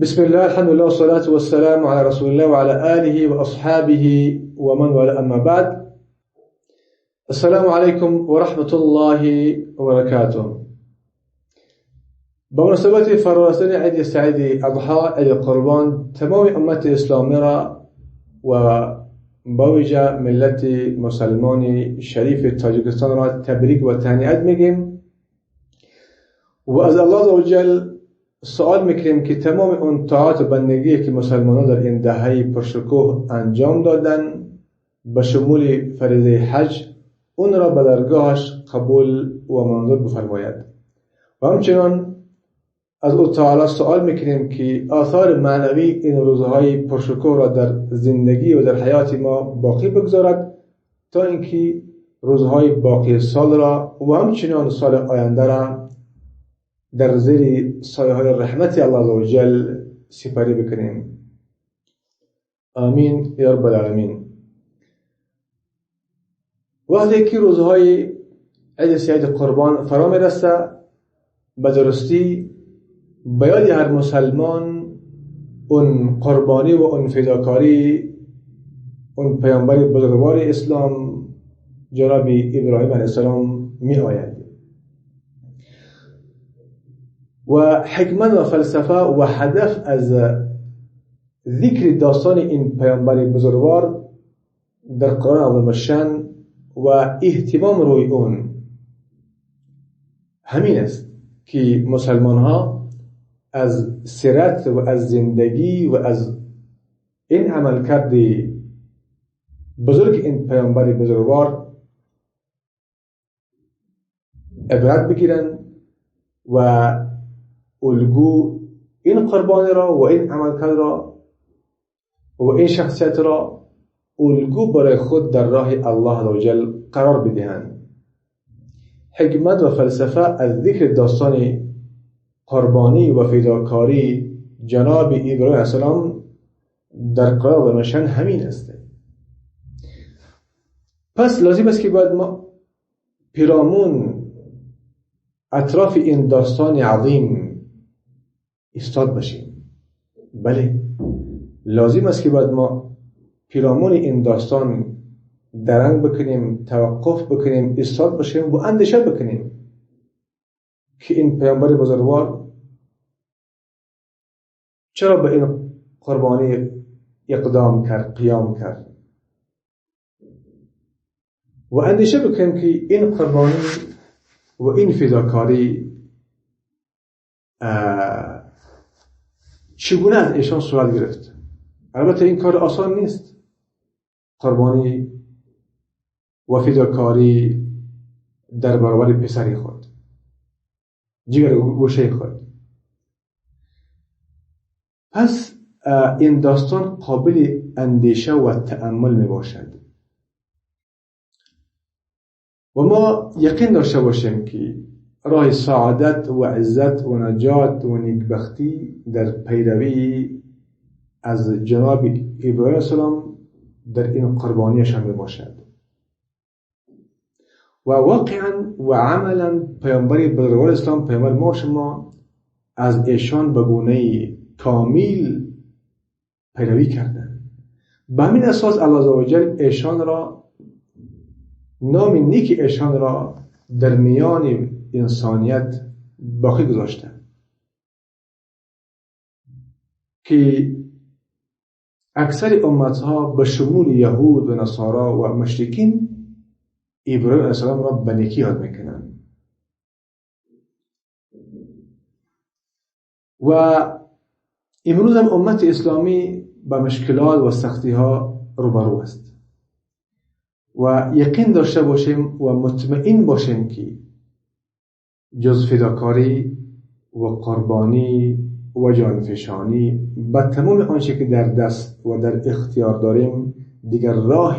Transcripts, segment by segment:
بسم الله، الحمد لله، والصلاة والسلام على رسول الله وعلى آله وأصحابه ومن والاه، أما بعد. السلام عليكم ورحمة الله وبركاته. بمناسبة فرارسیدن عید سعید اضحی، عید قربان، تمام امت اسلامی را و باوجه ملت مسلمان شریف تاجیکستان را تبریک و تهنئت میگیم و از الله عزوجل سوال میکنیم که تمام اون طاعات و بندگی که مسلمانان در این دهه پرشکوه انجام دادن به شمول فریضه حج، اون را به درگاهش قبول و منظور بفرماید. و همچنان از او تعالی سوال میکنیم که آثار معنوی این روزهای پرشکوه را در زندگی و در حیات ما باقی بگذارد تا اینکه روزهای باقی سال را و همچنان سال آینده را در زیر سایه های رحمت الله عزوجل سپری بکنیم. آمین یا رب العالمین. وقتی که روزهای عید سعید قربان فرا میرسه، به درستی به یاد هر مسلمان اون قربانی و اون فداکاری اون پیامبر بزرگوار اسلام جناب ابراهیم علیه السلام می آید و حکمت و فلسفه و هدف از ذکر داستان این پیامبر بزرگوار در قرآن عظیم الشان و اهتمام روی اون همین است که مسلمان ها از سیرت و از زندگی و از این عملکرد بزرگ این پیامبر بزرگوار عبرت بگیرن و الگو این قربانی را و این عملکرد را و این شخصیت را الگو برای خود در راه الله عزوجل قرار بدهند. حکمت و فلسفه از ذکر داستان قربانی و فداکاری جناب ابراهیم علیه السلام در قرآن عظیم همین است. پس لازم است که باید ما پیرامون اطراف این داستان عظیم ایستاد باشیم. بله، لازم است که باید ما پیرامون این داستان درنگ بکنیم، توقف بکنیم، ایستاد باشیم و اندیشه بکنیم که این پیامبر بزرگوار چرا به این قربانی اقدام کرد، قیام کرد و اندیشه بکنیم که این قربانی و این فداکاری چگونه از ایشان صورت گرفت. البته این کار آسان نیست، قربانی و فداکاری در برابر پسری خود، جگر گوشه خود. پس این داستان قابل اندیشه و تأمل می باشد و ما یقین داشته باشیم که راه سعادت و عزت و نجات و نیکبختی در پیروی از جناب ابراهیم علیه السلام در این قربانیشان می باشد و واقعا و عملا پیامبر بزرگوار اسلام، پیامبر ما شما، از ایشان به گونه کامل پیروی کردند. به همین اساس الله عزوجل ایشان را، نام نیک ایشان را در میان انسانیت باقی گذاشته که اکثر امتها به شمول یهود و نصارا و مشرکین ابراهیم علیه السلام را به نیکی یاد میکنند و امروز هم امت اسلامی به مشکلات و سختی ها روبرو است و یقین داشته باشیم و مطمئن باشیم که جز فداکاری و قربانی و جانفشانی با تمام آنچه که در دست و در اختیار داریم دیگر راه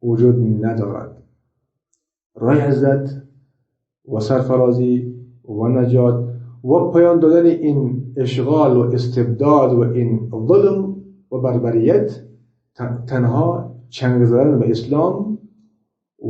وجود ندارد. راه عزت و سرفرازی و نجات و پایان دادن این اشغال و استبداد و این ظلم و بربریت تنها چنگ زدن به اسلام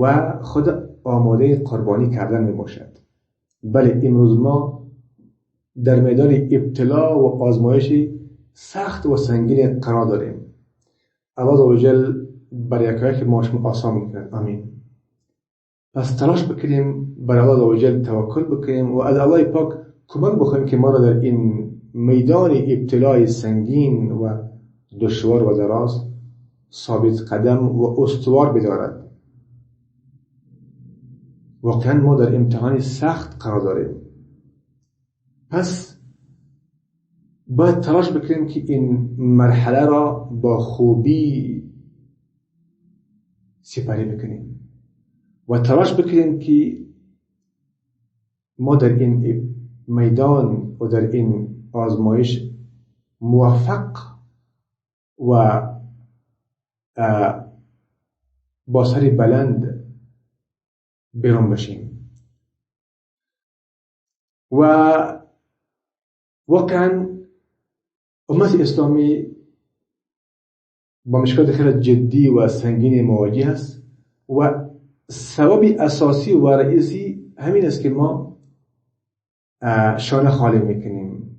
و خود آماده قربانی کردن می باشد. بله، امروز ما در میدان ابتلا و آزمایش سخت و سنگین قرار داریم. الله عزوجل برای که ما شما آسان میکنند. آمین. پس تلاش بکنیم، برای الله عزوجل توکل بکنیم و از الله پاک کمک بخواهیم که ما را در این میدان ابتلای سنگین و دشوار و دراز ثابت قدم و استوار بدارد. واقعا ما در امتحان سخت قرار داریم. پس باید تلاش بکنیم که این مرحله را با خوبی سپری بکنیم و تلاش بکنیم که ما در این میدان و در این آزمایش موفق و با سر بلند بیرون بشیم. و واقعا امت اسلامی با مشکلات خیلی جدی و سنگین مواجه است و سبب اساسی و رئیسی همین است که ما شانه خالی میکنیم،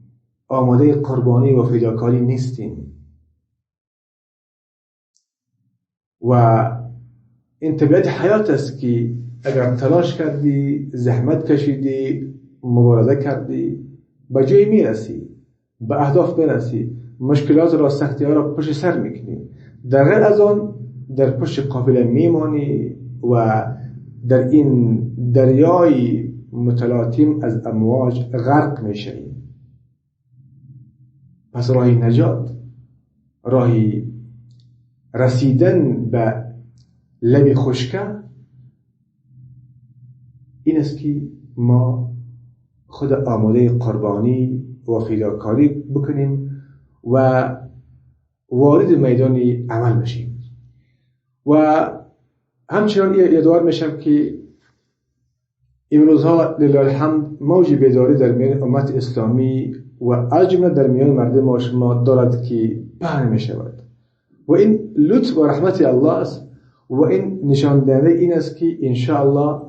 آماده قربانی و فداکاری نیستیم و این طبیعت حیات است که اگر تلاش کردی، زحمت کشیدی، مبارزه کردی، به جایی میرسی، به اهداف برسی، مشکلات را، سختی ها را پشت سر میکنی. در غیر از آن در پشت قافله میمانی و در این دریای متلاطم از امواج غرق میشی. پس راهی نجات، راهی رسیدن به لب خشکه این است که ما خود آماده قربانی و فداکاری بکنیم و وارد میدان عمل بشیم. و همچنان یادآور میشم که امروزها لله الحمد موج بیداری در میان امت اسلامی و از جمله در میان مردم ما شما دارد که پهن می شود و این لطف و رحمت الله است و این نشان دهنده این است که انشاءالله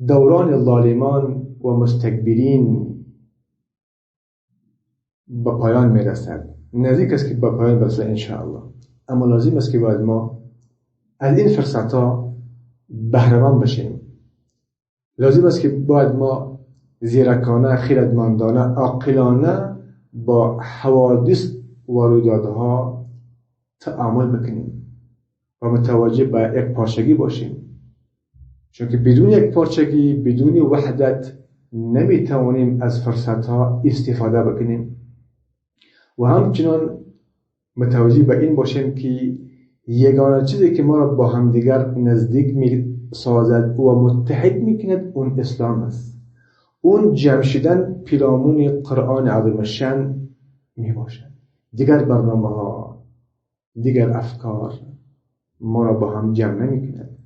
دوران ظالمان و مستکبرین به پایان می رسد. نزدیک است که به پایان برسد انشاءالله. اما لازم است که باید ما از این فرصت ها بهره‌مند بشیم. لازم است که باید ما زیرکانه، خردمندانه، عاقلانه با حوادث و رویدادها تعامل بکنیم و متوجه به یک پارچگی باشیم، چون که بدون یک پارچگی، بدون وحدت نمیتوانیم از فرصتها استفاده بکنیم و همچنان متوجه به این باشیم که یگانه چیزی که ما را با همدیگر نزدیک می سازد و متحد میکند اون اسلام است. اون جمع شدن پیرامون قرآن عظیم الشأن می باشد. دیگر برنامه ها، دیگر افکار ما را با هم جمع نمی کند.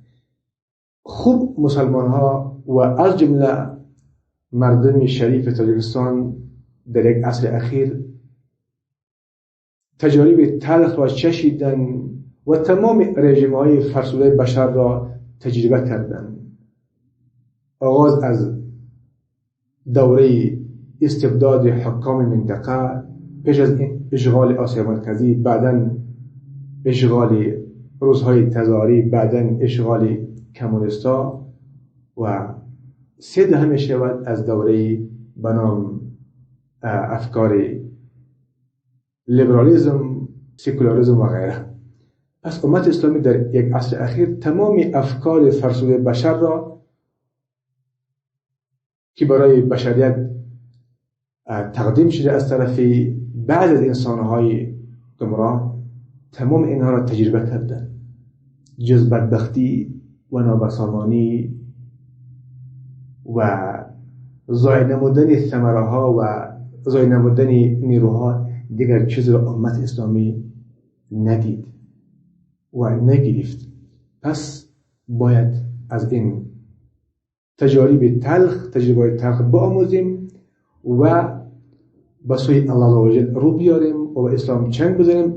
خوب مسلمان ها و از جمله مردم شریف تاجیکستان در یک عصر اخیر تجارب تلخ را چشیدن و تمام رژیم های فرسوده بشر را تجربه کردن. آغاز از دوره استبداد حکام منطقه، پیش از اشغال آسیا مرکزی، بعداً اشغال روزهای تزاری، بعداً اشغال کمونیستا و 3 دهه می شود از دوره بنام افکار لیبرالیسم، سکولاریسم و غیره. پس امت اسلامی در یک عصر اخیر تمام افکار فرسوده بشر را که برای بشریت تقدیم شده از طرف بعض از انسانهای گمراه، تمام اینها را تجربه کردن. جز بدبختی و نابسامانی و ضایع نمودن ثمره ها و ضایع نمودن نیروها دیگر چیزی را امت اسلامی ندید و نگرفت. پس باید از این تجربه تلخ بآموزیم و به سوی الله عزوجل رو بیاریم و به اسلام چنگ بزنیم.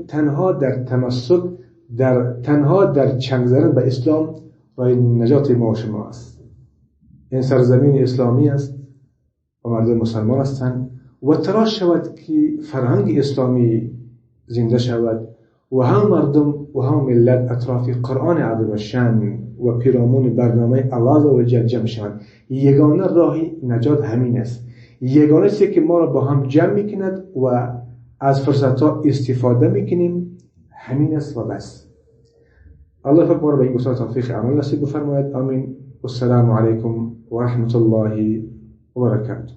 تنها در چنگ زدن به اسلام راه نجات ما و شما است. این سرزمین اسلامی است و مردم مسلمان هستند و تلاش شود که فرهنگ اسلامی زنده شود و هم مردم و هم ملت اطراف قرآن عظیم الشان و پیرامون برنامه الله عزوجل جمع شوند. یگانه راه نجات همین است. یگانه چیزی که ما را با هم جمع میکند و از فرصتها استفاده میکنیم همین است و بس. الله فقط ما را به این گفتار توفیق عمل نصیب بفرماید. آمین. والسلام علیکم و رحمت الله و برکاته.